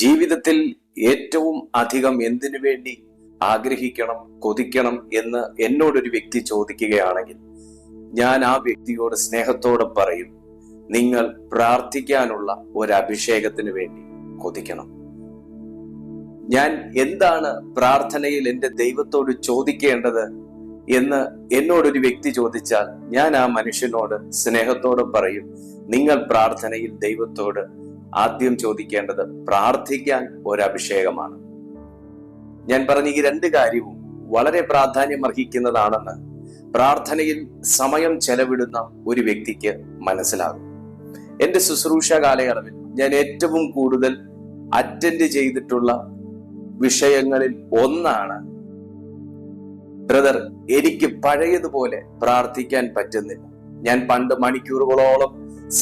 ജീവിതത്തിൽ ഏറ്റവും അധികം എന്തിനു വേണ്ടി ആഗ്രഹിക്കണം, കൊതിക്കണം എന്ന് എന്നോടൊരു വ്യക്തി ചോദിക്കുകയാണെങ്കിൽ ഞാൻ ആ വ്യക്തിയോട് സ്നേഹത്തോടെ പറയും, നിങ്ങൾ പ്രാർത്ഥിക്കാനുള്ള ഒരു അഭിഷേകത്തിന് വേണ്ടി കൊതിക്കണം. ഞാൻ എന്താണ് പ്രാർത്ഥനയിൽ എൻ്റെ ദൈവത്തോട് ചോദിക്കേണ്ടത് എന്ന് എന്നോടൊരു വ്യക്തി ചോദിച്ചാൽ ഞാൻ ആ മനുഷ്യനോട് സ്നേഹത്തോടെ പറയും, നിങ്ങൾ പ്രാർത്ഥനയിൽ ദൈവത്തോട് ആദ്യം ചോദിക്കേണ്ടത് പ്രാർത്ഥിക്കാൻ ഒരു അഭിഷേകമാണ്. ഞാൻ പറഞ്ഞ ഈ രണ്ട് കാര്യവും വളരെ പ്രാധാന്യം അർഹിക്കുന്നതാണെന്ന് പ്രാർത്ഥനയിൽ സമയം ചെലവിടുന്ന ഒരു വ്യക്തിക്ക് മനസ്സിലാകും. എന്റെ ശുശ്രൂഷ കാലയളവിൽ ഞാൻ ഏറ്റവും കൂടുതൽ അറ്റൻഡ് ചെയ്തിട്ടുള്ള വിഷയങ്ങളിൽ ഒന്നാണ്, ബ്രദർ, എനിക്ക് പഴയതുപോലെ പ്രാർത്ഥിക്കാൻ പറ്റുന്നില്ല. ഞാൻ പണ്ട് മണിക്കൂറുകളോളം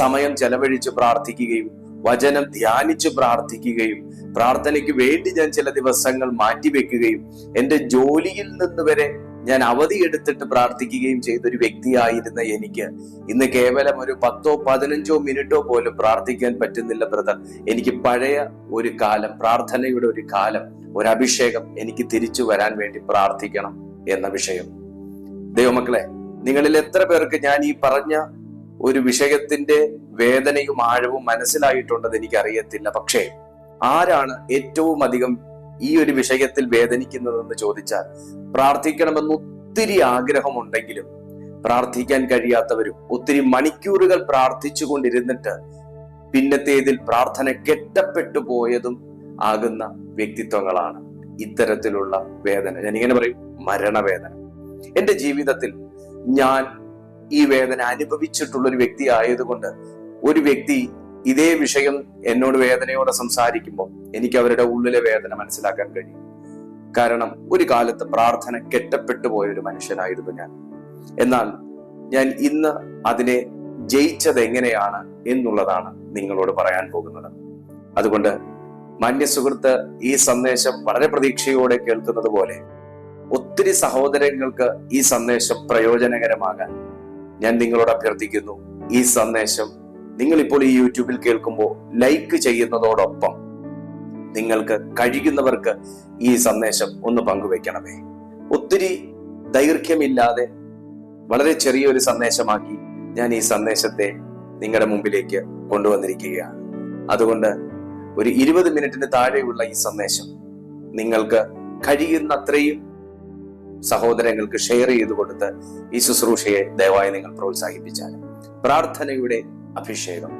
സമയം ചെലവഴിച്ച് പ്രാർത്ഥിക്കുകയും വചനം ധ്യാനിച്ച് പ്രാർത്ഥിക്കുകയും പ്രാർത്ഥനയ്ക്ക് വേണ്ടി ഞാൻ ചില ദിവസങ്ങൾ മാറ്റിവെക്കുകയും എൻ്റെ ജോലിയിൽ നിന്ന് വരെ ഞാൻ അവധിയെടുത്തിട്ട് പ്രാർത്ഥിക്കുകയും ചെയ്തൊരു വ്യക്തിയായിരുന്ന എനിക്ക് ഇന്ന് കേവലം ഒരു 10-15 മിനിറ്റോ പോലും പ്രാർത്ഥിക്കാൻ പറ്റുന്നില്ല ബ്രദർ. എനിക്ക് പഴയ ഒരു കാലം, പ്രാർത്ഥനയുടെ ഒരു കാലം, ഒരു അഭിഷേകം എനിക്ക് തിരിച്ചു വരാൻ വേണ്ടി പ്രാർത്ഥിക്കണം എന്ന വിഷയം. ദൈവമക്കളെ, നിങ്ങളിൽ എത്ര പേർക്ക് ഞാൻ ഈ പറഞ്ഞ ഒരു വിഷയത്തിന്റെ വേദനയും ആഴവും മനസ്സിലായിട്ടുണ്ടെന്ന് എനിക്കറിയത്തില്ല. പക്ഷേ ആരാണ് ഏറ്റവും അധികം ഈ ഒരു വിഷയത്തിൽ വേദനിക്കുന്നതെന്ന് ചോദിച്ചാൽ, പ്രാർത്ഥിക്കണമെന്ന് ഒത്തിരി ആഗ്രഹമുണ്ടെങ്കിലും പ്രാർത്ഥിക്കാൻ കഴിയാത്തവരും ഒത്തിരി മണിക്കൂറുകൾ പ്രാർത്ഥിച്ചു കൊണ്ടിരുന്നിട്ട് പിന്നത്തേതിൽ പ്രാർത്ഥന കെട്ടപ്പെട്ടു പോയതും ആകുന്ന വ്യക്തിത്വങ്ങളാണ് ഇത്തരത്തിലുള്ള വേദന. ഞാനിങ്ങനെ പറയും, മരണവേദന. എൻ്റെ ജീവിതത്തിൽ ഞാൻ ഈ വേദന അനുഭവിച്ചിട്ടുള്ള ഒരു വ്യക്തി ആയതുകൊണ്ട് ഒരു വ്യക്തി ഇതേ വിഷയം എന്നോട് വേദനയോടെ സംസാരിക്കുമ്പോൾ എനിക്ക് അവരുടെ ഉള്ളിലെ വേദന മനസ്സിലാക്കാൻ കഴിയും. കാരണം ഒരു കാലത്ത് പ്രാർത്ഥന കെട്ടപ്പെട്ടു പോയ ഒരു മനുഷ്യനായിരുന്നു ഞാൻ. എന്നാൽ ഞാൻ ഇന്ന് അതിനെ ജയിച്ചത് എങ്ങനെയാണ് എന്നുള്ളതാണ് നിങ്ങളോട് പറയാൻ പോകുന്നത്. അതുകൊണ്ട് മാന്യ സുഹൃത്ത്, ഈ സന്ദേശം വളരെ പ്രതീക്ഷയോടെ കേൾക്കുന്നത് പോലെ ഒത്തിരി സഹോദരങ്ങൾക്ക് ഈ സന്ദേശം പ്രയോജനകരമാകാൻ ഞാൻ നിങ്ങളോട് അഭ്യർത്ഥിക്കുന്നു. ഈ സന്ദേശം നിങ്ങളിപ്പോൾ ഈ യൂട്യൂബിൽ കേൾക്കുമ്പോൾ ലൈക്ക് ചെയ്യുന്നതോടൊപ്പം നിങ്ങൾക്ക് കഴിയുന്നവർക്ക് ഈ സന്ദേശം ഒന്ന് പങ്കുവെക്കണമേ. ഒത്തിരി ദൈർഘ്യമില്ലാതെ വളരെ ചെറിയൊരു സന്ദേശമാക്കി ഞാൻ ഈ സന്ദേശത്തെ നിങ്ങളുടെ മുമ്പിലേക്ക് കൊണ്ടുവന്നിരിക്കുകയാണ്. അതുകൊണ്ട് ഒരു 20 മിനിറ്റിന് താഴെയുള്ള ഈ സന്ദേശം നിങ്ങൾക്ക് കഴിയുന്നത്രയും സഹോദരങ്ങൾക്ക് ഷെയർ ചെയ്തു കൊടുത്ത് ഈ ശുശ്രൂഷയെ ദയവായി നിങ്ങൾ പ്രോത്സാഹിപ്പിച്ചാൽ. പ്രാർത്ഥനയുടെ അഭിഷേകം.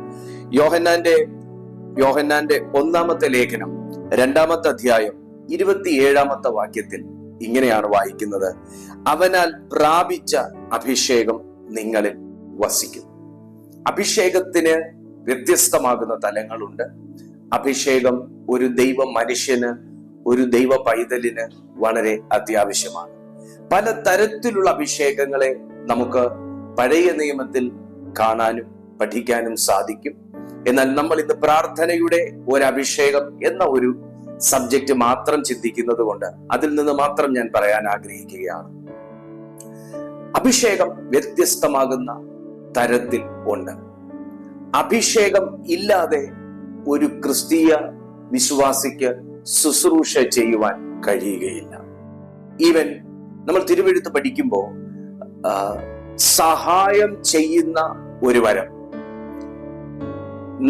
യോഹന്നാന്റെ 1-ാമത്തെ ലേഖനം 2-ാമത്തെ അധ്യായം 27-ാമത്തെ വാക്യത്തിൽ ഇങ്ങനെയാണ് വായിക്കുന്നത്, അവനാൽ പ്രാപിച്ച അഭിഷേകം നിങ്ങളിൽ വസിക്കും. അഭിഷേകത്തിന് വ്യത്യസ്തമാകുന്ന തലങ്ങളുണ്ട്. അഭിഷേകം ഒരു ദൈവ മനുഷ്യന്, ഒരു ദൈവ പൈതലിന് വളരെ അത്യാവശ്യമാണ്. പല തരത്തിലുള്ള അഭിഷേകങ്ങളെ നമുക്ക് പഴയ നിയമത്തിൽ കാണാനും പഠിക്കാനും സാധിക്കും. എന്നാൽ നമ്മൾ ഇന്ന് പ്രാർത്ഥനയുടെ ഒരു അഭിഷേകം എന്ന ഒരു സബ്ജക്റ്റ് മാത്രം ചിന്തിക്കുന്നത് കൊണ്ട് അതിൽ നിന്ന് മാത്രം ഞാൻ പറയാൻ ആഗ്രഹിക്കുകയാണ്. അഭിഷേകം വ്യത്യസ്തമാകുന്ന തരത്തിൽ ഉണ്ട്. അഭിഷേകം ഇല്ലാതെ ഒരു ക്രിസ്തീയ വിശ്വാസിക്ക് ശുശ്രൂഷ ചെയ്യുവാൻ കഴിയുകയില്ല. ഈവൻ നമ്മൾ തിരുവെഴുത്ത് പഠിക്കുമ്പോൾ സഹായം ചെയ്യുന്ന ഒരു വരം,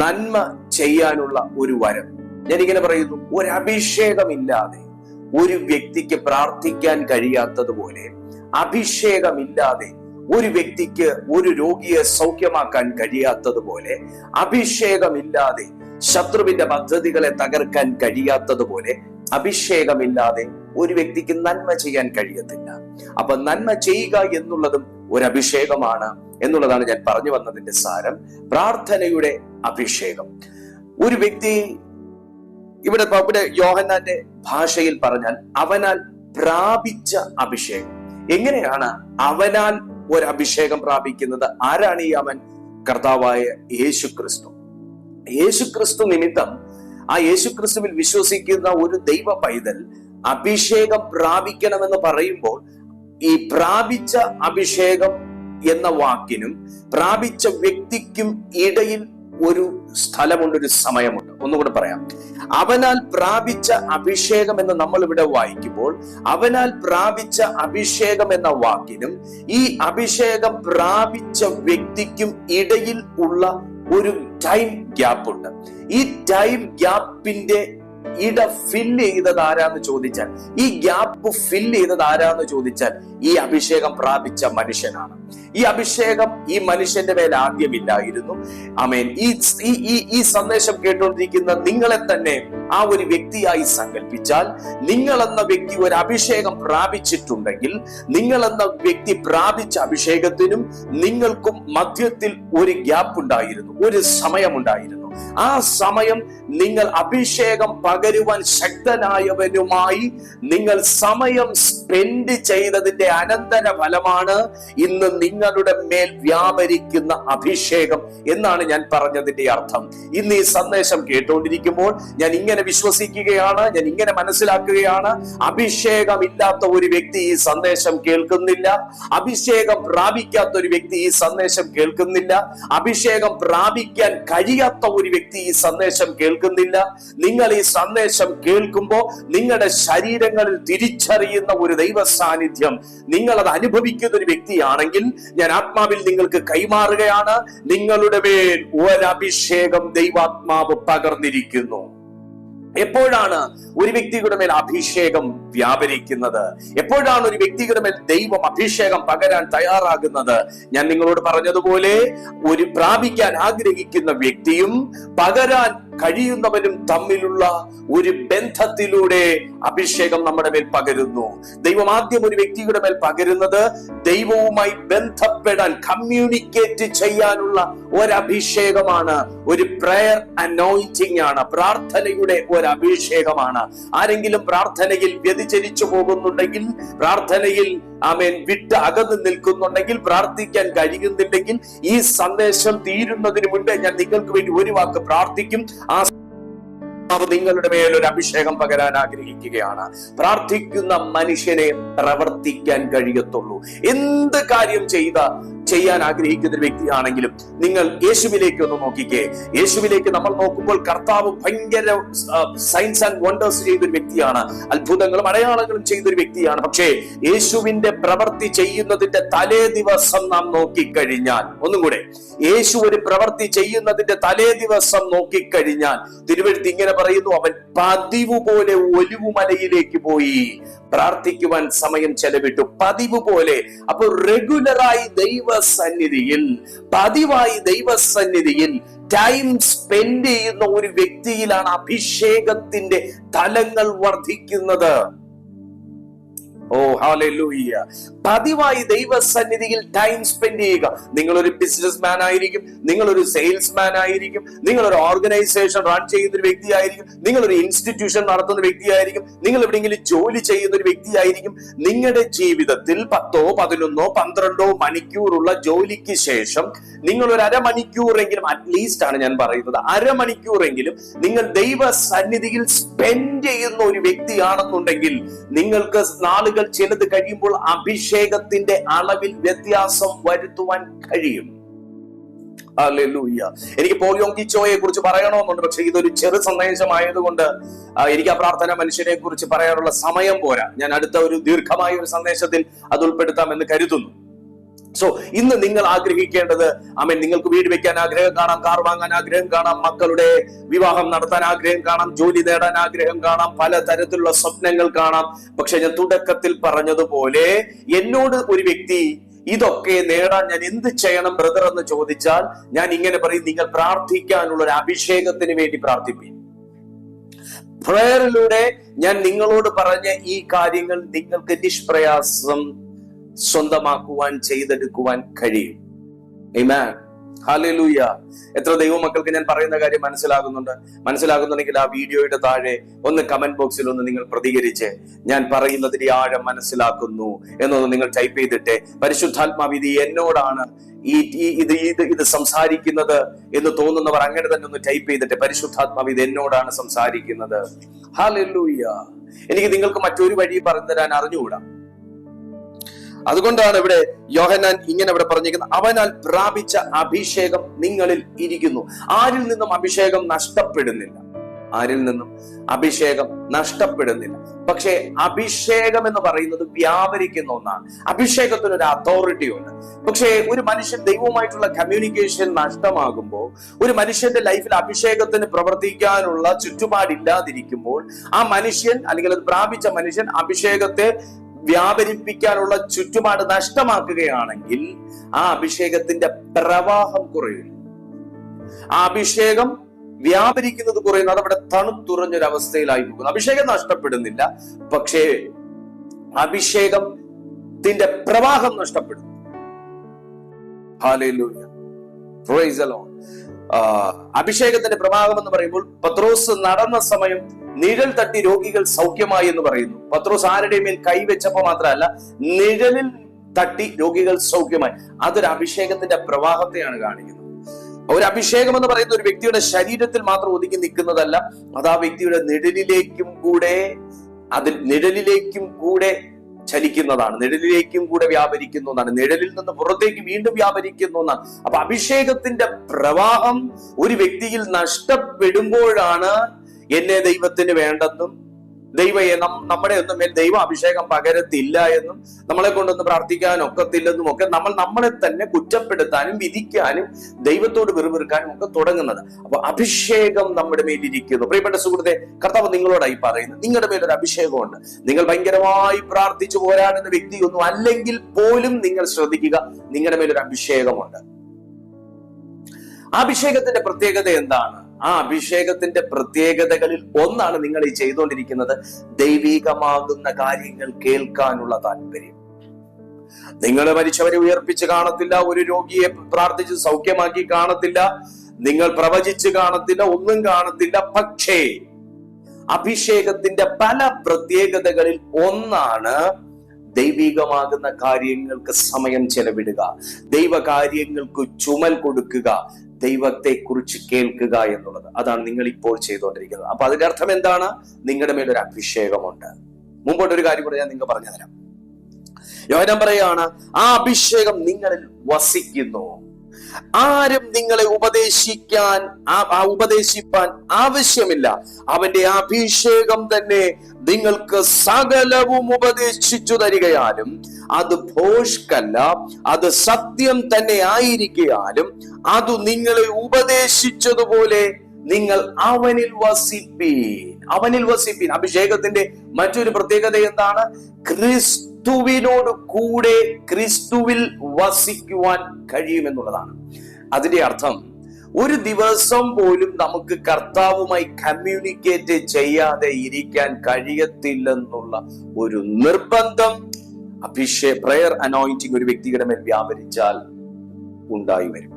നന്മ ചെയ്യാനുള്ള ഒരു വരം. ഞാനിങ്ങനെ പറയുന്നു, ഒരു അഭിഷേകമില്ലാതെ ഒരു വ്യക്തിക്ക് പ്രാർത്ഥിക്കാൻ കഴിയാത്തതുപോലെ അഭിഷേകമില്ലാതെ ഒരു വ്യക്തിക്ക് ഒരു രോഗിയെ സൗഖ്യമാക്കാൻ കഴിയാത്തതുപോലെ അഭിഷേകമില്ലാതെ ശത്രുവിന്റെ പദ്ധതികളെ തകർക്കാൻ കഴിയാത്തതുപോലെ അഭിഷേകമില്ലാതെ ഒരു വ്യക്തിക്ക് നന്മ ചെയ്യാൻ കഴിയത്തില്ല. അപ്പൊ നന്മ ചെയ്യുക എന്നുള്ളതും ഒരു അഭിഷേകമാണ് എന്നുള്ളതാണ് ഞാൻ പറഞ്ഞു വന്നതിന്റെ സാരം. പ്രാർത്ഥനയുടെ അഭിഷേകം. ഒരു വ്യക്തി ഇവിടെ യോഹന്നാന്റെ ഭാഷയിൽ പറഞ്ഞാൽ അവനാൽ പ്രാപിച്ച അഭിഷേകം. എങ്ങനെയാണ് അവനാൽ ഒരു അഭിഷേകം പ്രാപിക്കുന്നത്? ആരാണ് ഈ അവൻ? കർത്താവായ യേശുക്രിസ്തു. യേശുക്രിസ്തു നിമിത്തം, ആ യേശുക്രിസ്തുവിൽ വിശ്വസിക്കുന്ന ഒരു ദൈവ പൈതൽ അഭിഷേകം പ്രാപിക്കണമെന്ന് പറയുമ്പോൾ ഈ പ്രാപിച്ച അഭിഷേകം എന്ന വാക്കിനും പ്രാപിച്ച വ്യക്തിക്കും ഇടയിൽ ഒരു സ്ഥലമുണ്ട്, ഒരു സമയമുണ്ട്. ഒന്നുകൂടെ പറയാം. അവനാൽ പ്രാപിച്ച അഭിഷേകം എന്ന് നമ്മൾ ഇവിടെ വായിക്കുമ്പോൾ, അവനാൽ പ്രാപിച്ച അഭിഷേകം എന്ന വാക്കിനും ഈ അഭിഷേകം പ്രാപിച്ച വ്യക്തിക്കും ഇടയിൽ ഉള്ള ഒരു ടൈം ഗ്യാപ്പ് ഉണ്ട്. ഈ ടൈം ഗ്യാപ്പിന്റെ ഇട ഫില്ല് ചെയ്തത് ആരാന്ന് ചോദിച്ചാൽ, ഈ ഗ്യാപ്പ് ഫില്ല് ചെയ്തത് ആരാന്ന് ചോദിച്ചാൽ, ഈ അഭിഷേകം പ്രാപിച്ച മനുഷ്യനാണ്. ഈ അഭിഷേകം ഈ മനുഷ്യന്റെ മേൽ ആദ്യമില്ലായിരുന്നു. ആമേൻ. ഈ സന്ദേശം കേട്ടുകൊണ്ടിരിക്കുന്ന നിങ്ങളെ തന്നെ ആ ഒരു വ്യക്തിയായി സങ്കല്പിച്ചാൽ, നിങ്ങൾ എന്ന വ്യക്തി ഒരു അഭിഷേകം പ്രാപിച്ചിട്ടുണ്ടെങ്കിൽ, നിങ്ങൾ എന്ന വ്യക്തി പ്രാപിച്ച അഭിഷേകത്തിനും നിങ്ങൾക്കും മധ്യത്തിൽ ഒരു ഗ്യാപ്പ് ഉണ്ടായിരുന്നു, ഒരു സമയമുണ്ടായിരുന്നു. ആ സമയം നിങ്ങൾ അഭിഷേകം പകരുവാൻ ശക്തനായവനുമായി നിങ്ങൾ സമയം സ്പെൻഡ് ചെയ്തതിന്റെ അനന്തര ഫലമാണ് ഇന്ന് നിങ്ങളുടെ മേൽ വ്യാപരിക്കുന്ന അഭിഷേകം എന്നാണ് ഞാൻ പറഞ്ഞതിന്റെ അർത്ഥം. ഇന്ന് ഈ സന്ദേശം കേട്ടുകൊണ്ടിരിക്കുമ്പോൾ ഞാൻ ഇങ്ങനെ വിശ്വസിക്കുകയാണ്, ഞാൻ ഇങ്ങനെ മനസ്സിലാക്കുകയാണ്, അഭിഷേകം ഇല്ലാത്ത ഒരു വ്യക്തി ഈ സന്ദേശം കേൾക്കുന്നില്ല. അഭിഷേകം പ്രാപിക്കാത്ത ഒരു വ്യക്തി ഈ സന്ദേശം കേൾക്കുന്നില്ല. അഭിഷേകം പ്രാപിക്കാൻ കഴിയാത്ത ഒരു വ്യക്തി ഈ സന്ദേശം കേൾക്കുന്നില്ല. നിങ്ങൾ ഈ സന്ദേശം കേൾക്കുമ്പോൾ നിങ്ങളുടെ ശരീരങ്ങളിൽ തിരിച്ചറിയുന്ന ഒരു ദൈവ സാന്നിധ്യം, നിങ്ങൾ അത് അനുഭവിക്കുന്ന ഒരു വ്യക്തിയാണെങ്കിൽ ഞാൻ ആത്മാവിൽ നിങ്ങൾക്ക് കൈമാറുകയാണ്. നിങ്ങളുടെ മേൽ ഒരഭിഷേകം ദൈവാത്മാവ് പകർന്നിരിക്കുന്നു. എപ്പോഴാണ് ഒരു വ്യക്തിയുടെ മേൽ അഭിഷേകം വ്യാപരിക്കുന്നത്? എപ്പോഴാണ് ഒരു വ്യക്തിയുടെ മേൽ ദൈവം അഭിഷേകം പകരാൻ തയ്യാറാകുന്നത്? ഞാൻ നിങ്ങളോട് പറഞ്ഞതുപോലെ, ഒരു പ്രാപിക്കാൻ ആഗ്രഹിക്കുന്ന വ്യക്തിയും പകരാൻ കഴിയുന്നവനും തമ്മിലുള്ള ഒരു ബന്ധത്തിലൂടെ അഭിഷേകം നമ്മുടെ മേൽ പകരുന്നു. ദൈവം ആദ്യം ഒരു വ്യക്തിയുടെ മേൽ പകരുന്നത് ദൈവവുമായി ബന്ധപ്പെടാൻ, കമ്മ്യൂണിക്കേറ്റ് ചെയ്യാനുള്ള ഒരു അഭിഷേകമാണ്, ഒരു പ്രയർ അനോയിന്റിംഗ് ആണ്, പ്രാർത്ഥനയുടെ ഒരു അഭിഷേകമാണ്. ആരെങ്കിലും പ്രാർത്ഥനയിൽ വ്യതിചലിച്ചു പോകുന്നുണ്ടെങ്കിൽ, പ്രാർത്ഥനയിൽ ആമേൻ വിട്ട് അകന്ന് നിൽക്കുന്നുണ്ടെങ്കിൽ, പ്രാർത്ഥിക്കാൻ കഴിയുന്നില്ലെങ്കിൽ, ഈ സന്ദേശം തീരുന്നതിന് മുൻപേ ഞാൻ നിങ്ങൾക്ക് വേണ്ടി ഒരു വാക്ക് പ്രാർത്ഥിക്കും. ആ നിങ്ങളുടെ മേൽ ഒരു അഭിഷേകം പകരാൻ ആഗ്രഹിക്കുകയാണ്. പ്രാർത്ഥിക്കുന്ന മനുഷ്യനെ പ്രവർത്തിക്കാൻ കഴിയത്തുള്ളൂ. എന്ത് കാര്യം ചെയ്യാൻ ആഗ്രഹിക്കുന്ന ഒരു വ്യക്തിയാണെങ്കിലും നിങ്ങൾ യേശുവിലേക്ക് ഒന്ന് നോക്കിക്കേ. യേശുവിലേക്ക് നമ്മൾ നോക്കുമ്പോൾ കർത്താവ് ഭയങ്കര സയൻസ് ആൻഡ് വണ്ടേഴ്സ് ചെയ്തൊരു വ്യക്തിയാണ്, അത്ഭുതങ്ങളും അടയാളങ്ങളും ചെയ്തൊരു വ്യക്തിയാണ്. പക്ഷേ യേശുവിന്റെ പ്രവൃത്തി ചെയ്യുന്നതിന്റെ തലേ ദിവസം നാം നോക്കിക്കഴിഞ്ഞാൽ, ഒന്നും കൂടെ, യേശു ഒരു പ്രവൃത്തി ചെയ്യുന്നതിന്റെ തലേ ദിവസം നോക്കിക്കഴിഞ്ഞാൽ തിരുവെഴുത്ത് ഇങ്ങനെ പറയുന്നു, അവൻ പതിവ് പോലെ ഒലിവുമലയിലേക്ക് പോയി പ്രാർത്ഥിക്കുവാൻ സമയം ചെലവിട്ടു. പതിവ് പോലെ. അപ്പൊ റെഗുലറായി ദൈവസന്നിധിയിൽ, പതിവായി ദൈവസന്നിധിയിൽ ടൈം സ്പെൻഡ് ചെയ്യുന്ന ഒരു വ്യക്തിയിലാണ് അഭിഷേകത്തിന്റെ തലങ്ങൾ വർദ്ധിക്കുന്നത്. ഓ ഹല്ലേലൂയ. പതിവായി ദൈവസന്നിധിയിൽ ടൈം സ്പെൻഡ് ചെയ്യുക. നിങ്ങളൊരു ബിസിനസ് മാൻ ആയിരിക്കും, നിങ്ങളൊരു സെയിൽസ്മാൻ ആയിരിക്കും, നിങ്ങളൊരു ഓർഗനൈസേഷൻ റൺ ചെയ്യുന്ന ഒരു വ്യക്തിയായിരിക്കും, നിങ്ങളൊരു ഇൻസ്റ്റിറ്റ്യൂഷൻ നടത്തുന്ന വ്യക്തിയായിരിക്കും, നിങ്ങൾ എവിടെയെങ്കിലും ജോലി ചെയ്യുന്ന ഒരു വ്യക്തിയായിരിക്കും. നിങ്ങളുടെ ജീവിതത്തിൽ 10, 11, 12 മണിക്കൂറുള്ള ജോലിക്ക് ശേഷം നിങ്ങൾ ഒരു അരമണിക്കൂറെങ്കിലും, അറ്റ്ലീസ്റ്റ് ആണ് ഞാൻ പറയുന്നത്, അരമണിക്കൂറെങ്കിലും നിങ്ങൾ ദൈവസന്നിധിയിൽ സ്പെൻഡ് ചെയ്യുന്ന ഒരു വ്യക്തിയാണെന്നുണ്ടെങ്കിൽ നിങ്ങൾക്ക് നാളുകൾ ചിലത് കഴിയുമ്പോൾ അഭിഷേകത്തിന്റെ അളവിൽ വ്യത്യാസം വരുത്തുവാൻ കഴിയും. ഹല്ലേലൂയ. എനിക്ക് പോൾ യോങ്കിച്ചോയെ കുറിച്ച് പറയണമെന്നുണ്ട്, പക്ഷെ ഇതൊരു ചെറു സന്ദേശമായതുകൊണ്ട് എനിക്ക് ആ പ്രാർത്ഥന മനുഷ്യനെ കുറിച്ച് പറയാനുള്ള സമയം പോരാ. ഞാൻ അടുത്ത ഒരു ദീർഘമായ ഒരു സന്ദേശത്തിൽ അത് ഉൾപ്പെടുത്താമെന്ന് കരുതുന്നു. സോ ഇന്ന് നിങ്ങൾ ആഗ്രഹിക്കേണ്ടത്, ആമേൻ, നിങ്ങൾക്ക് വീട് വെക്കാൻ ആഗ്രഹം കാണാം, കാർ വാങ്ങാൻ ആഗ്രഹം കാണാം, മക്കളുടെ വിവാഹം നടത്താൻ ആഗ്രഹം കാണാം, ജോലി നേടാൻ ആഗ്രഹം കാണാം, പലതരത്തിലുള്ള സ്വപ്നങ്ങൾ കാണാം. പക്ഷെ ഞാൻ തുടക്കത്തിൽ പറഞ്ഞതുപോലെ എന്നോട് ഒരു വ്യക്തി ഇതൊക്കെ നേടാൻ ഞാൻ എന്ത് ചെയ്യണം ബ്രദർ എന്ന് ചോദിച്ചാൽ ഞാൻ ഇങ്ങനെ പറയും, നിങ്ങൾ പ്രാർത്ഥിക്കാനുള്ള ഒരു അഭിഷേകത്തിന് വേണ്ടി പ്രാർത്ഥിപ്പിൻ. പ്രയറിലൂടെ ഞാൻ നിങ്ങളോട് പറഞ്ഞ ഈ കാര്യങ്ങൾ നിങ്ങൾക്ക് നിഷ്പ്രയാസം സ്വന്തമാക്കുവാൻ, ചെയ്തെടുക്കുവാൻ കഴിയും. ആമേൻ. ഹല്ലേലൂയ. എത്ര ദൈവമക്കൾക്ക് ഞാൻ പറയുന്ന കാര്യം മനസ്സിലാകുന്നുണ്ടെങ്കിൽ ആ വീഡിയോയുടെ താഴെ ഒന്ന് കമന്റ് ബോക്സിൽ ഒന്ന് നിങ്ങൾ പ്രതികരിച്ച് ഞാൻ പറയുന്നതിന്റെ ആഴം മനസ്സിലാക്കുന്നു എന്നൊന്ന് നിങ്ങൾ ടൈപ്പ് ചെയ്തിട്ട്, പരിശുദ്ധാത്മാവ് ഇത് എന്നോടാണ് ഇത് സംസാരിക്കുന്നത് എന്ന് തോന്നുന്നവർ അങ്ങനെ തന്നെ ഒന്ന് ടൈപ്പ് ചെയ്തിട്ട്, പരിശുദ്ധാത്മാവ് ഇത് എന്നോടാണ് സംസാരിക്കുന്നത്. ഹല്ലേലൂയ. എനിക്ക് നിങ്ങൾക്ക് മറ്റൊരു വഴി പറഞ്ഞു തരാൻ അറിഞ്ഞുകൂടാ. അതുകൊണ്ടാണ് ഇവിടെ യോഹന്നാൻ ഇങ്ങനെ ഇവിടെ പറഞ്ഞിരിക്കുന്നത്, അവനാൽ പ്രാപിച്ച അഭിഷേകം നിങ്ങളിൽ ഇരിക്കുന്നു. ആരിൽ നിന്നും അഭിഷേകം നഷ്ടപ്പെടുന്നില്ല, ആരിൽ നിന്നും അഭിഷേകം നഷ്ടപ്പെടുന്നില്ല. പക്ഷേ അഭിഷേകം എന്ന് പറയുന്നത് വ്യാപരിക്കുന്ന ഒന്നാണ്. അഭിഷേകത്തിന് ഒരു അതോറിറ്റി ഉണ്ട്. പക്ഷേ ഒരു മനുഷ്യൻ ദൈവവുമായിട്ടുള്ള കമ്മ്യൂണിക്കേഷൻ നഷ്ടമാകുമ്പോൾ, ഒരു മനുഷ്യന്റെ ലൈഫിൽ അഭിഷേകത്തിന് പ്രവർത്തിക്കാനുള്ള ചുറ്റുപാടില്ലാതിരിക്കുമ്പോൾ, ആ മനുഷ്യൻ അല്ലെങ്കിൽ അത് പ്രാപിച്ച മനുഷ്യൻ അഭിഷേകത്തെ വ്യാപരിപ്പിക്കാനുള്ള ചുറ്റുപാട് നഷ്ടമാക്കുകയാണെങ്കിൽ ആ അഭിഷേകത്തിന്റെ പ്രവാഹം കുറയും. ആ അഭിഷേകം വ്യാപരിക്കുന്നത് കുറയുന്നു. അതവിടെ തണുത്തുറഞ്ഞൊരവസ്ഥയിലായി പോകുന്നു. അഭിഷേകം നഷ്ടപ്പെടുന്നില്ല, പക്ഷേ അഭിഷേകത്തിന്റെ പ്രവാഹം നഷ്ടപ്പെടുന്നു. Hallelujah, praise the Lord. അഭിഷേകത്തിന്റെ പ്രവാഹം എന്ന് പറയുമ്പോൾ, പത്രോസ് നടന്ന സമയം നിഴൽ തട്ടി രോഗികൾ സൗഖ്യമായി എന്ന് പറയുന്നു. പത്രോസ് ആരുടെ മേൽ കൈവച്ചപ്പോ മാത്രമല്ല, നിഴലിൽ തട്ടി രോഗികൾ സൗഖ്യമായി. അതൊരു അഭിഷേകത്തിന്റെ പ്രവാഹത്തെയാണ് കാണിക്കുന്നത്. ഒരു അഭിഷേകം എന്ന് പറയുന്ന ഒരു വ്യക്തിയുടെ ശരീരത്തിൽ മാത്രം ഒതുങ്ങി നിൽക്കുന്നതല്ല, അത് ആ വ്യക്തിയുടെ നിഴലിലേക്കും കൂടെ ചലിക്കുന്നതാണ്, നിഴലിലേക്കും കൂടെ വ്യാപരിക്കുന്ന ഒന്നാണ്, നിഴലിൽ നിന്ന് പുറത്തേക്ക് വീണ്ടും വ്യാപരിക്കുന്ന ഒന്നാണ്. അപ്പൊ അഭിഷേകത്തിന്റെ പ്രവാഹം ഒരു വ്യക്തിയിൽ നഷ്ടപ്പെടുമ്പോഴാണ് എന്നെ ദൈവത്തിന് വേണ്ടെന്നും നമ്മുടെ ഒന്നും മേൽ ദൈവം അഭിഷേകം പകരത്തില്ല എന്നും നമ്മളെ കൊണ്ടൊന്ന് പ്രാർത്ഥിക്കാൻ ഒക്കത്തില്ലെന്നും ഒക്കെ നമ്മളെ തന്നെ കുറ്റപ്പെടുത്താനും വിധിക്കാനും ദൈവത്തോട് വെറുവെറുക്കാനും ഒക്കെ തുടങ്ങുന്നത്. അപ്പൊ അഭിഷേകം നമ്മുടെ മേലിരിക്കുന്നു. പ്രിയപ്പെട്ട സുഹൃത്തെ, കർത്താവ് നിങ്ങളോടായി പറയുന്നത്, നിങ്ങളുടെ മേലൊരു അഭിഷേകമുണ്ട്. നിങ്ങൾ ഭയങ്കരമായി പ്രാർത്ഥിച്ചു പോരാടുന്ന വ്യക്തിയൊന്നും അല്ലെങ്കിൽ പോലും നിങ്ങൾ ശ്രദ്ധിക്കുക, നിങ്ങളുടെ മേലൊരു അഭിഷേകമുണ്ട്. ആ അഭിഷേകത്തിന്റെ പ്രത്യേകത എന്താണ്? ആ അഭിഷേകത്തിന്റെ പ്രത്യേകതകളിൽ ഒന്നാണ് നിങ്ങൾ ഈ ചെയ്തുകൊണ്ടിരിക്കുന്നത് ദൈവികമാകുന്ന കാര്യങ്ങൾ കേൾക്കാനുള്ള താല്പര്യം. നിങ്ങൾ മരിച്ചവരെ ഉയർപ്പിച്ച് കാണത്തില്ല, ഒരു രോഗിയെ പ്രാർത്ഥിച്ച് സൗഖ്യമാക്കി കാണത്തില്ല, നിങ്ങൾ പ്രവചിച്ച് കാണത്തില്ല, ഒന്നും കാണത്തില്ല. പക്ഷേ അഭിഷേകത്തിന്റെ പല പ്രത്യേകതകളിൽ ഒന്നാണ് ദൈവികമാകുന്ന കാര്യങ്ങൾക്ക് സമയം ചെലവിടുക, ദൈവകാര്യങ്ങൾക്ക് ചുമൽ കൊടുക്കുക, ദൈവത്തെ കുറിച്ച് കേൾക്കുക എന്നുള്ളത്. അതാണ് നിങ്ങൾ ഇപ്പോൾ ചെയ്തുകൊണ്ടിരിക്കുന്നത്. അപ്പൊ അതിന്റെ അർത്ഥം എന്താണ്? നിങ്ങളുടെ മേലൊരു അഭിഷേകമുണ്ട്. മുമ്പോട്ടൊരു കാര്യം കൂടെ ഞാൻ നിങ്ങൾക്ക് പറഞ്ഞു തരാം. യോഹന്നാൻ പറയാണ്, ആ അഭിഷേകം നിങ്ങളിൽ വസിക്കുന്നു. ആരും നിങ്ങളെ ഉപദേശിപ്പാൻ ആവശ്യമില്ല. അവന്റെ അഭിഷേകം തന്നെ നിങ്ങൾക്ക് സകലവും ഉപദേശിച്ചു തരികയാലും അത് ഭോഷ്കല്ല, അത് സത്യം തന്നെ ആയിരിക്കയാലും അത് നിങ്ങളെ ഉപദേശിച്ചതുപോലെ നിങ്ങൾ അവനിൽ വസിപ്പീൻ. അഭിഷേകത്തിന്റെ മറ്റൊരു പ്രത്യേകത എന്താണ്? ക്രിസ്തുവിനോട് കൂടെ ക്രിസ്തുവിൽ വസിക്കുവാൻ കഴിയുമെന്നുള്ളതാണ്. അതിന്റെ അർത്ഥം, ഒരു ദിവസം പോലും നമുക്ക് കർത്താവുമായി കമ്മ്യൂണിക്കേറ്റ് ചെയ്യാതെ ഇരിക്കാൻ കഴിയത്തില്ലെന്നുള്ള ഒരു നിർബന്ധം പ്രയർ അനോയിന്റിങ് ഒരു വ്യക്തിയുടെ മേൽ വ്യാപരിച്ചാൽ ഉണ്ടായി വരും.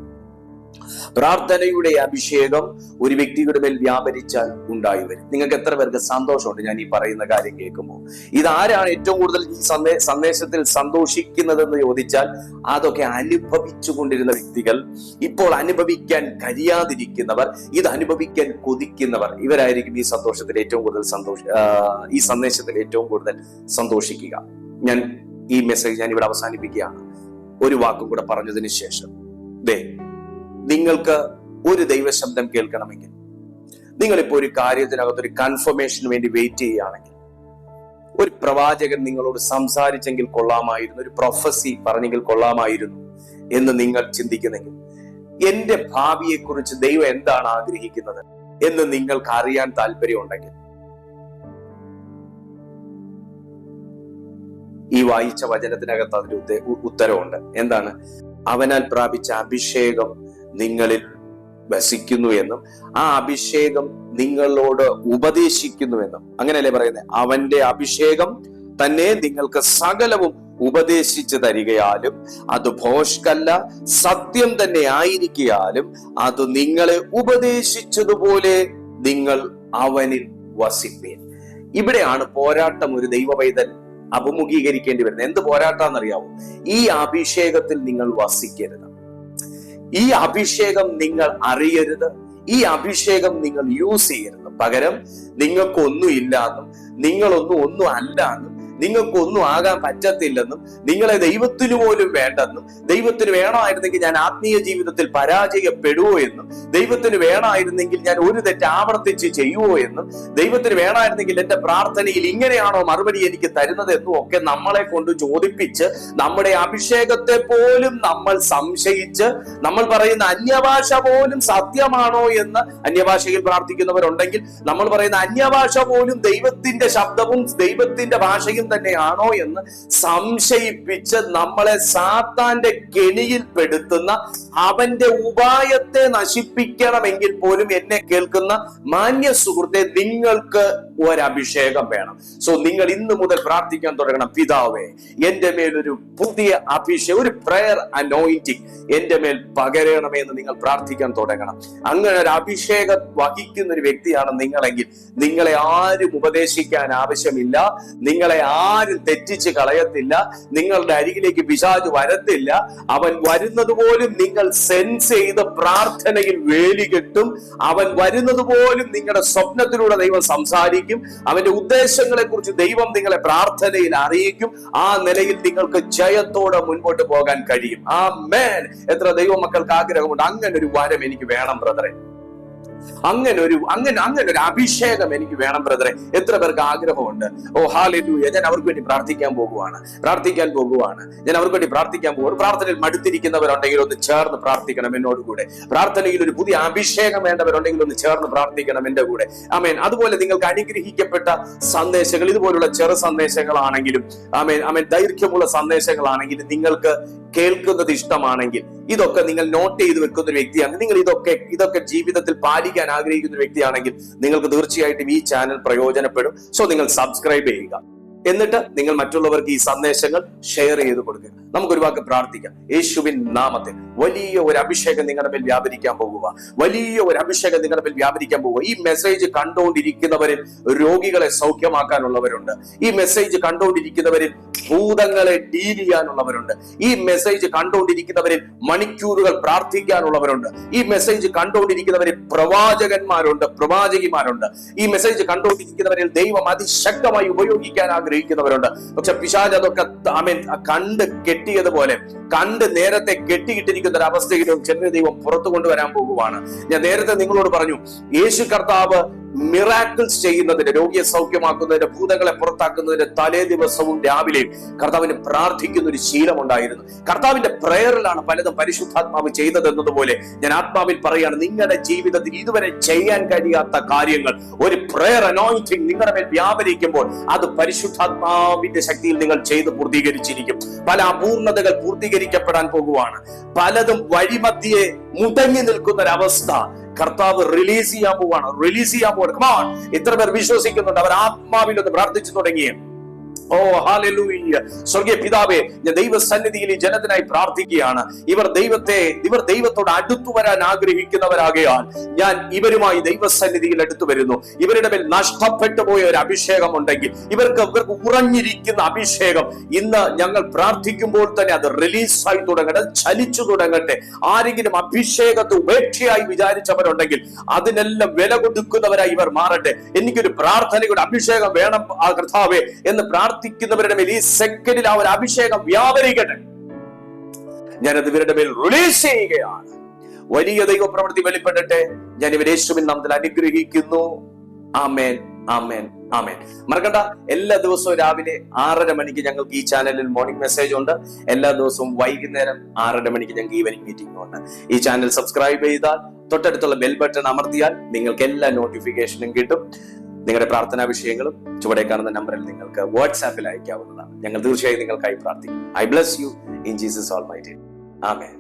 പ്രാർത്ഥനയുടെ അഭിഷേകം ഒരു വ്യക്തിയുടെ മേൽ വ്യാപരിച്ചാൽ ഉണ്ടായി വരും. നിങ്ങൾക്ക് എത്ര പേർക്ക് സന്തോഷമുണ്ട് ഞാൻ ഈ പറയുന്ന കാര്യം കേൾക്കുമ്പോൾ? ഇതാരാണ് ഏറ്റവും കൂടുതൽ ഈ സന്ദേശത്തിൽ സന്തോഷിക്കുന്നതെന്ന് ചോദിച്ചാൽ, അതൊക്കെ അനുഭവിച്ചു കൊണ്ടിരുന്ന വ്യക്തികൾ, ഇപ്പോൾ അനുഭവിക്കാൻ കഴിയാതിരിക്കുന്നവർ, ഇത് അനുഭവിക്കാൻ കൊതിക്കുന്നവർ, ഇവരായിരിക്കും ഈ സന്തോഷത്തിൽ ഏറ്റവും കൂടുതൽ ഈ സന്ദേശത്തിൽ ഏറ്റവും കൂടുതൽ സന്തോഷിക്കുക. ഞാൻ ഈ മെസ്സേജ് ഞാൻ ഇവിടെ അവസാനിപ്പിക്കുകയാണ്. ഒരു വാക്കും കൂടെ പറഞ്ഞതിന് ശേഷം, നിങ്ങൾക്ക് ഒരു ദൈവശബ്ദം കേൾക്കണമെങ്കിൽ, നിങ്ങളിപ്പോ ഒരു കാര്യത്തിനകത്തൊരു കൺഫർമേഷന് വേണ്ടി വെയിറ്റ് ചെയ്യുകയാണെങ്കിൽ, ഒരു പ്രവാചകൻ നിങ്ങളോട് സംസാരിച്ചെങ്കിൽ കൊള്ളാമായിരുന്നു, ഒരു പ്രൊഫസി പറഞ്ഞെങ്കിൽ കൊള്ളാമായിരുന്നു എന്ന് നിങ്ങൾ ചിന്തിക്കുന്നെങ്കിൽ, എന്റെ ഭാവിയെക്കുറിച്ച് ദൈവം എന്താണ് ആഗ്രഹിക്കുന്നത് എന്ന് നിങ്ങൾക്ക് അറിയാൻ താല്പര്യമുണ്ടെങ്കിൽ, ഈ വായിച്ച വചനത്തിനകത്ത് അതിന്റെ ഉത്തരവുണ്ട്. എന്താണ്? അവനാൽ പ്രാപിച്ച അഭിഷേകം നിങ്ങളിൽ വസിക്കുന്നു എന്നും ആ അഭിഷേകം നിങ്ങളോട് ഉപദേശിക്കുന്നുവെന്നും. അങ്ങനെയല്ലേ പറയുന്നത്? അവന്റെ അഭിഷേകം തന്നെ നിങ്ങൾക്ക് സകലവും ഉപദേശിച്ചു തരികയാലും അത് ഭോഷ്കല്ല, സത്യം തന്നെ ആയിരിക്കയാലും അത് നിങ്ങളെ ഉപദേശിച്ചതുപോലെ നിങ്ങൾ അവനിൽ വസിപ്പീൻ. ഇവിടെയാണ് പോരാട്ടം ഒരു ദൈവവൈതൻ അഭിമുഖീകരിക്കേണ്ടി വരുന്നത്. എന്ത് പോരാട്ടാന്നറിയാവോ? ഈ അഭിഷേകത്തിൽ നിങ്ങൾ വസിക്കരുത്, ഈ അഭിഷേകം നിങ്ങൾ അറിയരുത്, ഈ അഭിഷേകം നിങ്ങൾ യൂസ് ചെയ്യരുത്. പകരം നിങ്ങൾക്കൊന്നും ഇല്ലാന്നും നിങ്ങളൊന്നും അല്ലാന്നും നിങ്ങൾക്കൊന്നും ആകാൻ പറ്റത്തില്ലെന്നും നിങ്ങളെ ദൈവത്തിന് പോലും വേണ്ടെന്നും ദൈവത്തിന് വേണമായിരുന്നെങ്കിൽ ഞാൻ ആത്മീയ ജീവിതത്തിൽ പരാജയപ്പെടുവോ എന്നും ദൈവത്തിന് വേണമായിരുന്നെങ്കിൽ ഞാൻ ഒരു തെറ്റ് ആവർത്തിച്ച് ചെയ്യുവോ എന്നും ദൈവത്തിന് വേണമായിരുന്നെങ്കിൽ എന്റെ പ്രാർത്ഥനയിൽ ഇങ്ങനെയാണോ മറുപടി എനിക്ക് തരുന്നത് എന്നും ഒക്കെ നമ്മളെ കൊണ്ട് ചോദിപ്പിച്ച് നമ്മുടെ അഭിഷേകത്തെ പോലും നമ്മൾ സംശയിച്ച് നമ്മൾ പറയുന്ന അന്യഭാഷ പോലും സത്യമാണോ എന്ന് അന്യഭാഷയിൽ പ്രാർത്ഥിക്കുന്നവരുണ്ടെങ്കിൽ നമ്മൾ പറയുന്ന അന്യഭാഷ പോലും ദൈവത്തിന്റെ ശബ്ദവും ദൈവത്തിന്റെ ഭാഷയും തന്നെയാണോ എന്ന് സംശയിപ്പിച്ച് നമ്മളെ സാത്താന്റെ കെണിയിൽ പെടുത്തുന്ന അവന്റെ ഉപായത്തെ നശിപ്പിക്കണമെങ്കിൽ പോലും എന്നെ കേൾക്കുന്ന മാന്യ സുഹൃത്തെ, നിങ്ങൾക്ക് ഒരഭിഷേകം വേണം. സോ നിങ്ങൾ ഇന്ന് മുതൽ പ്രാർത്ഥിക്കാൻ തുടങ്ങണം. പിതാവേ, എന്റെ മേൽ ഒരു പുതിയ അഭിഷേകം, ഒരു പ്രയർ അനോയിന്റിങ് എന്റെ മേൽ പകരണമെന്ന് നിങ്ങൾ പ്രാർത്ഥിക്കാൻ തുടങ്ങണം. അങ്ങനെ ഒരു അഭിഷേകം വഹിക്കുന്ന ഒരു വ്യക്തിയാണ് നിങ്ങളെങ്കിൽ നിങ്ങളെ ആരും ഉപദേശിക്കാൻ ആവശ്യമില്ല, നിങ്ങളെ ആരും തെറ്റിച്ച് കളയത്തില്ല, നിങ്ങളുടെ അരികിലേക്ക് പിശാച് വരത്തില്ല. അവൻ വരുന്നത് പോലും നിങ്ങൾ സെൻസ് ചെയ്ത് പ്രാർത്ഥനയിൽ വേലി കെട്ടും. അവൻ വരുന്നത് പോലും നിങ്ങളുടെ സ്വപ്നത്തിലൂടെ ദൈവം സംസാരിക്കും. അവന്റെ ഉദ്ദേശങ്ങളെ കുറിച്ച് ദൈവം നിങ്ങളെ പ്രാർത്ഥനയിൽ അറിയിക്കും. ആ നിലയിൽ നിങ്ങൾക്ക് ജയത്തോടെ മുൻപോട്ട് പോകാൻ കഴിയും. ആമേൻ. എത്ര ദൈവമക്കൾക്ക് ആഗ്രഹമുണ്ട് അങ്ങനെ ഒരു വരം എനിക്ക് വേണം ബ്രദറെ, അങ്ങനെ ഒരു അഭിഷേകം എനിക്ക് വേണം ബ്രദറെ. എത്ര പേർക്ക് ആഗ്രഹമുണ്ട്? ഓ ഹല്ലേലൂയ. ഞാൻ അവർക്ക് വേണ്ടി പ്രാർത്ഥിക്കാൻ പോകുവാണ്. ഞാൻ അവർക്ക് വേണ്ടി പ്രാർത്ഥിക്കാൻ പോകും. പ്രാർത്ഥനയിൽ മടുത്തിരിക്കുന്നവരുണ്ടെങ്കിൽ ഒന്ന് ചേർന്ന് പ്രാർത്ഥിക്കണം എന്നോട് കൂടെ. പ്രാർത്ഥനയിൽ ഒരു പുതിയ അഭിഷേകം വേണ്ടവരുണ്ടെങ്കിൽ ഒന്ന് ചേർന്ന് പ്രാർത്ഥിക്കണം എന്റെ കൂടെ. ആമേൻ. അതുപോലെ നിങ്ങൾക്ക് അനുഗ്രഹിക്കപ്പെട്ട സന്ദേശങ്ങൾ, ഇതുപോലുള്ള ചെറു സന്ദേശങ്ങളാണെങ്കിലും ആമേൻ ദൈർഘ്യമുള്ള സന്ദേശങ്ങളാണെങ്കിലും നിങ്ങൾക്ക് കേൾക്കുന്നത് ഇഷ്ടമാണെങ്കിൽ ഇതൊക്കെ നിങ്ങൾ നോട്ട് ചെയ്ത് വെക്കുന്ന ഒരു വ്യക്തിയാണ്, നിങ്ങൾ ഇതൊക്കെ ജീവിതത്തിൽ പാലിക്കാൻ ആഗ്രഹിക്കുന്ന ഒരു വ്യക്തിയാണെങ്കിൽ നിങ്ങൾക്ക് തീർച്ചയായിട്ടും ഈ ചാനൽ പ്രയോജനപ്പെടും. സോ നിങ്ങൾ സബ്സ്ക്രൈബ് ചെയ്യുക. എന്നിട്ട് നിങ്ങൾ മറ്റുള്ളവർക്ക് ഈ സന്ദേശങ്ങൾ ഷെയർ ചെയ്ത് കൊടുക്കുക. നമുക്കൊരു വാക്ക് പ്രാർത്ഥിക്കാം. യേശുവിൻ നാമത്തിൽ വലിയ ഒരു അഭിഷേകം നിങ്ങളുടെ മേൽ വ്യാപരിക്കാൻ പോകുക. ഈ മെസ്സേജ് കണ്ടുകൊണ്ടിരിക്കുന്നവരിൽ രോഗികളെ സൗഖ്യമാക്കാനുള്ളവരുണ്ട്. ഈ മെസ്സേജ് കണ്ടുകൊണ്ടിരിക്കുന്നവരിൽ ഭൂതങ്ങളെ ഡീൽ ചെയ്യാനുള്ളവരുണ്ട്. ഈ മെസ്സേജ് കണ്ടുകൊണ്ടിരിക്കുന്നവരിൽ മണിക്കൂറുകൾ പ്രാർത്ഥിക്കാനുള്ളവരുണ്ട്. ഈ മെസ്സേജ് കണ്ടുകൊണ്ടിരിക്കുന്നവരിൽ പ്രവാചകിമാരുണ്ട്. ഈ മെസ്സേജ് കണ്ടുകൊണ്ടിരിക്കുന്നവരിൽ ദൈവം അതിശക്തമായി ഉപയോഗിക്കാൻ ആഗ്രഹിക്കുന്നവരുണ്ട്. പക്ഷെ പിശാച് അതൊക്കെ കണ്ട് കെട്ടിയതുപോലെ കണ്ട് നേരത്തെ കെട്ടിയിട്ടിരിക്കുന്ന ഒരു അവസ്ഥയിലും ചെറിയ ദൈവം പുറത്തു കൊണ്ടുവരാൻ പോകുവാണ്. ഞാൻ നേരത്തെ നിങ്ങളോട് പറഞ്ഞു, യേശു കർത്താവ് മിറാക്കിൾസ് ചെയ്യുന്നതിന്, രോഗിയെ സൗഖ്യമാക്കുന്നതിന്, ഭൂതങ്ങളെ പുറത്താക്കുന്നതിന് തലേ ദിവസവും രാവിലെയും കർത്താവിന് പ്രാർത്ഥിക്കുന്ന ഒരു ശീലമുണ്ടായിരുന്നു. കർത്താവിന്റെ പ്രയറിലാണ് പലതും പരിശുദ്ധാത്മാവ് ചെയ്തതെന്നതുപോലെ ഞാൻ ആത്മാവിൽ പറയാണ്, നിങ്ങളുടെ ജീവിതത്തിൽ ഇതുവരെ ചെയ്യാൻ കഴിയാത്ത കാര്യങ്ങൾ ഒരു പ്രയർ അനോയിന്റിങ് നിങ്ങളുടെ മേൽ വ്യാപരിക്കുമ്പോൾ അത് പരിശുദ്ധാത്മാവിന്റെ ശക്തിയിൽ നിങ്ങൾ ചെയ്ത് പൂർത്തീകരിച്ചിരിക്കും. പല അപൂർണതകൾ പൂർത്തീകരിക്കപ്പെടാൻ പോകുവാണ്. പലതും വഴിമധ്യേ മുടങ്ങി നിൽക്കുന്ന ഒരവസ്ഥ കർത്താവ് റിലീസ് ചെയ്യാൻ പോവാണ്. കമാൺ, ഇത്ര പേർ വിശ്വസിക്കുന്നുണ്ട്? അവർ ആത്മാവിൽ ഒന്ന് പ്രാർത്ഥിച്ചു തുടങ്ങിയ ഓ ഹല്ലേലൂയ. സ്വർഗീയ പിതാവേ, ഞാൻ ദൈവസന്നിധിയിൽ ഈ ജനത്തിനായി പ്രാർത്ഥിക്കുകയാണ്. ഇവർ ദൈവത്തോട് അടുത്തു വരാൻ ആഗ്രഹിക്കുന്നവരാകയാൽ ഞാൻ ഇവരുമായി ദൈവസന്നിധിയിൽ അടുത്തു വരുന്നു. ഇവരുടെ മേൽ നഷ്ടപ്പെട്ടു പോയ ഒരു അഭിഷേകം ഉണ്ടെങ്കിൽ, ഇവർക്ക് ഉറഞ്ഞിരിക്കുന്ന അഭിഷേകം ഇന്ന് ഞങ്ങൾ പ്രാർത്ഥിക്കുമ്പോൾ തന്നെ അത് റിലീസായി തുടങ്ങട്ടെ, ചലിച്ചു തുടങ്ങട്ടെ. ആരെങ്കിലും അഭിഷേകത്തെ ഉപേക്ഷയായി വിചാരിച്ചവരുണ്ടെങ്കിൽ അതിനെല്ലാം വില കൊടുക്കുന്നവരായി ഇവർ മാറട്ടെ. എനിക്കൊരു പ്രാർത്ഥനയുടെ അഭിഷേകം വേണം കർത്താവേ എന്ന് പ്രാർത്ഥിക്കുന്നവരുടെ മേൽ ഈ സെക്കൻഡിൽ ആ ഒരു അഭിഷേകം വ്യാപരിക്കട്ടെ. ഞാനത് ഇവരുടെ മേൽ റിലീസ് ചെയ്യുകയാണ്. വലിയ ദൈവപ്രവൃത്തി വെളിപ്പെടട്ടെ. ഞാൻ ഇവരെ യേശുവിൻ നാമത്തിൽ അനുഗ്രഹിക്കുന്നു. ആമേൻ, ആമേൻ, ആമേൻ. മറക്കണ്ട, എല്ലാ ദിവസവും രാവിലെ 6:30 മണിക്ക് ഞങ്ങൾക്ക് ഈ ചാനലിൽ മോർണിംഗ് മെസ്സേജ് ഉണ്ട്. എല്ലാ ദിവസവും വൈകുന്നേരം 6:30 മണിക്ക് ഞങ്ങൾക്ക് ഈവനിംഗ് മീറ്റിംഗ് ഉണ്ട്. ഈ ചാനൽ സബ്സ്ക്രൈബ് ചെയ്താൽ തൊട്ടടുത്തുള്ള ബെൽ ബട്ടൺ അമർത്തിയാൽ നിങ്ങൾക്ക് എല്ലാ നോട്ടിഫിക്കേഷനും കിട്ടും. നിങ്ങളുടെ പ്രാർത്ഥനാ വിഷയങ്ങളും ചുവടെ കാണുന്ന നമ്പറിൽ നിങ്ങൾക്ക് വാട്സാപ്പിൽ അയക്കാവുന്നതാണ്. ഞങ്ങൾ തീർച്ചയായും നിങ്ങൾക്കായി പ്രാർത്ഥിക്കും. I bless you in Jesus almighty. Amen.